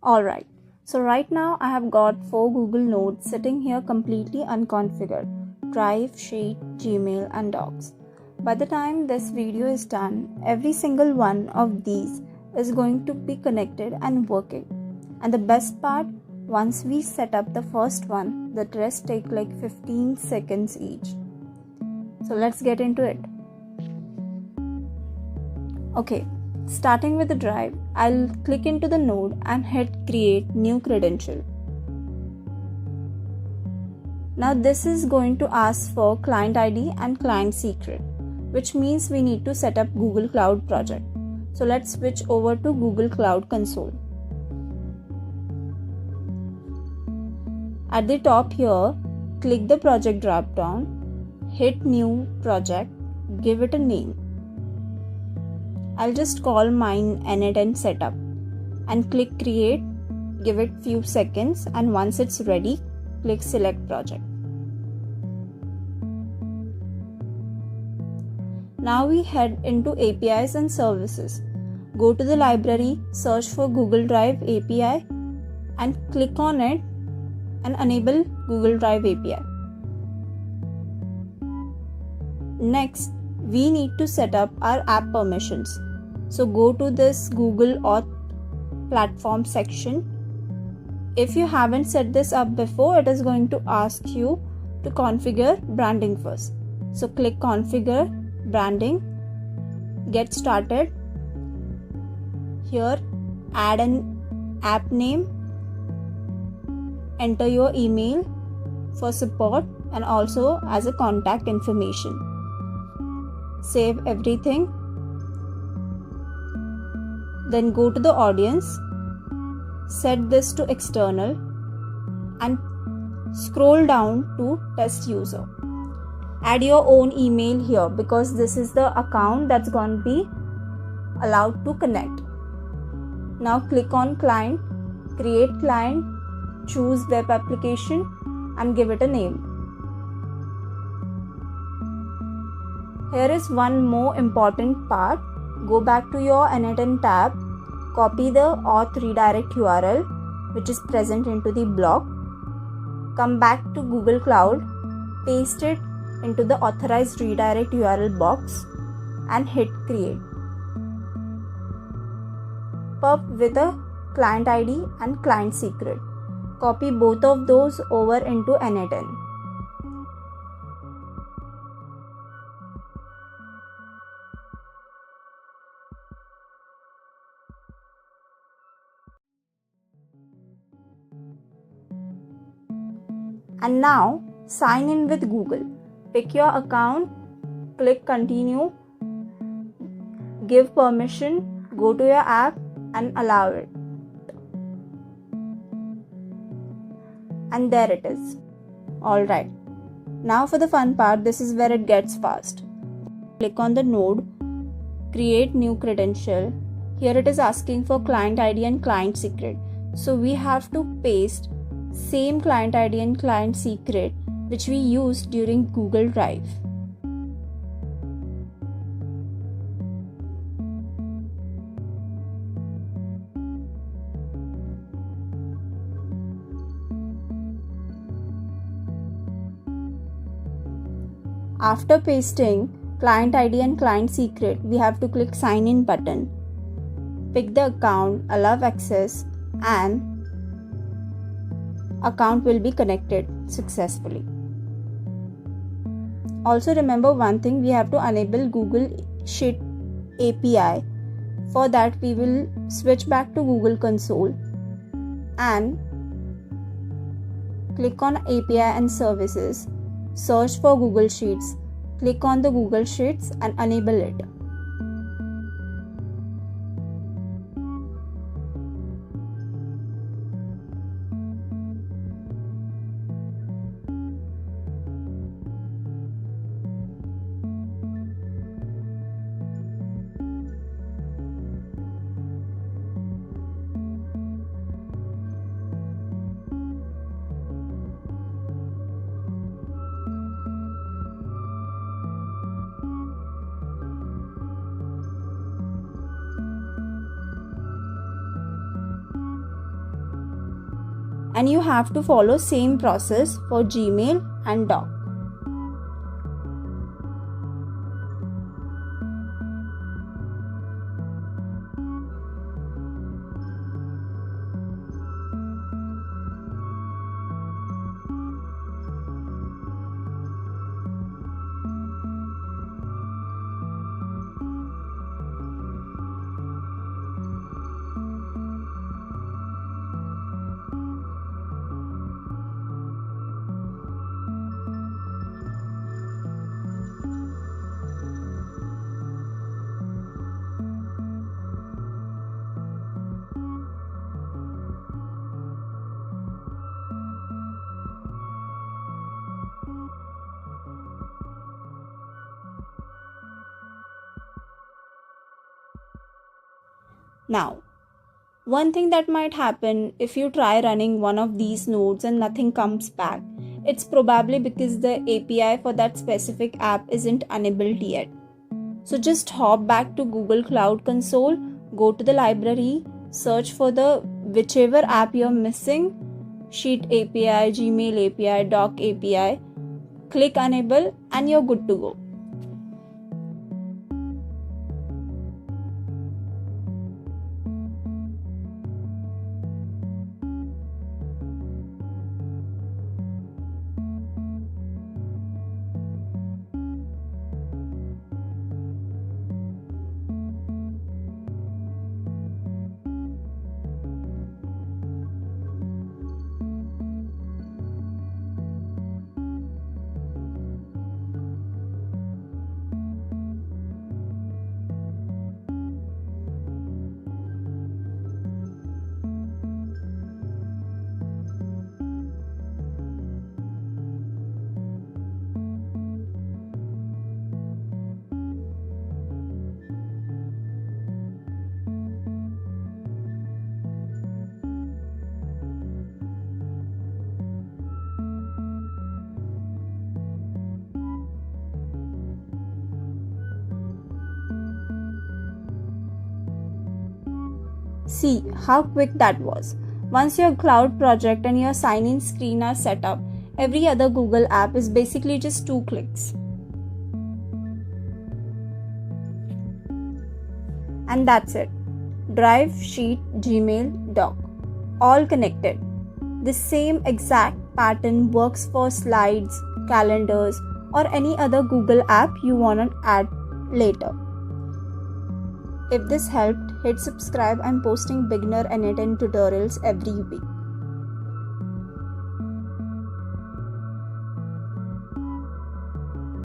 Alright, so right now I have got 4 Google Notes sitting here completely unconfigured: Drive, Sheet, Gmail and Docs. By the time this video is done, every single one of these is going to be connected and working. And the best part, once we set up the first one, the rest take like 15 seconds each. So let's get into it. Okay, starting with the drive, I'll click into the node and hit create new credential. Now this is going to ask for client ID and client secret, which means we need to set up Google Cloud project. So let's switch over to Google Cloud Console. At the top here, click the project drop down, hit new project, give it a name. I'll just call mine n8n setup and click create, give it few seconds, and once it's ready, click select project. Now we head into APIs and services. Go to the library, search for Google Drive API and click on it and enable Google Drive API. Next, we need to set up our app permissions. So go to this Google OAuth platform section. If you haven't set this up before, it is going to ask you to configure branding first. So click configure branding, get started. Here add an app name, enter your email for support and also as a contact information. Save everything. Then go to the audience, set this to external and scroll down to test user. Add your own email here because this is the account that's going to be allowed to connect. Now click on client, create client, choose web application and give it a name. Here is one more important part. Go back to your n8n tab, copy the auth redirect URL which is present into the block, come back to Google Cloud, paste it into the authorized redirect URL box and hit create. Pub with a client ID and client secret. Copy both of those over into n8n. And now sign in with Google. Pick your account, click continue, give permission, go to your app and allow it. And there it is. Alright. Now for the fun part, this is where it gets fast. Click on the node, create new credential. Here it is asking for client ID and client secret. So we have to paste same client ID and client secret which we used during Google Drive. After pasting client ID and client secret, we have to click sign in button. Pick the account, allow access and account will be connected successfully. Also remember one thing, we have to enable Google Sheet API. For that we will switch back to Google Console and click on API and services, search for Google Sheets, click on the Google Sheets and enable it. and you have to follow same process for Gmail and Doc. Now, one thing that might happen if you try running one of these nodes and nothing comes back, it's probably because the API for that specific app isn't enabled yet. So just hop back to Google Cloud Console, go to the library, search for the whichever app you're missing, Sheet API, Gmail API, Doc API, click enable and you're good to go. See how quick that was. Once your cloud project and your sign-in screen are set up, every other Google app is basically just 2 clicks. And that's it. Drive, Sheet, Gmail, Doc. All connected. The same exact pattern works for slides, calendars, or any other Google app you want to add later. If this helped, hit subscribe. I'm posting beginner n8n tutorials every week.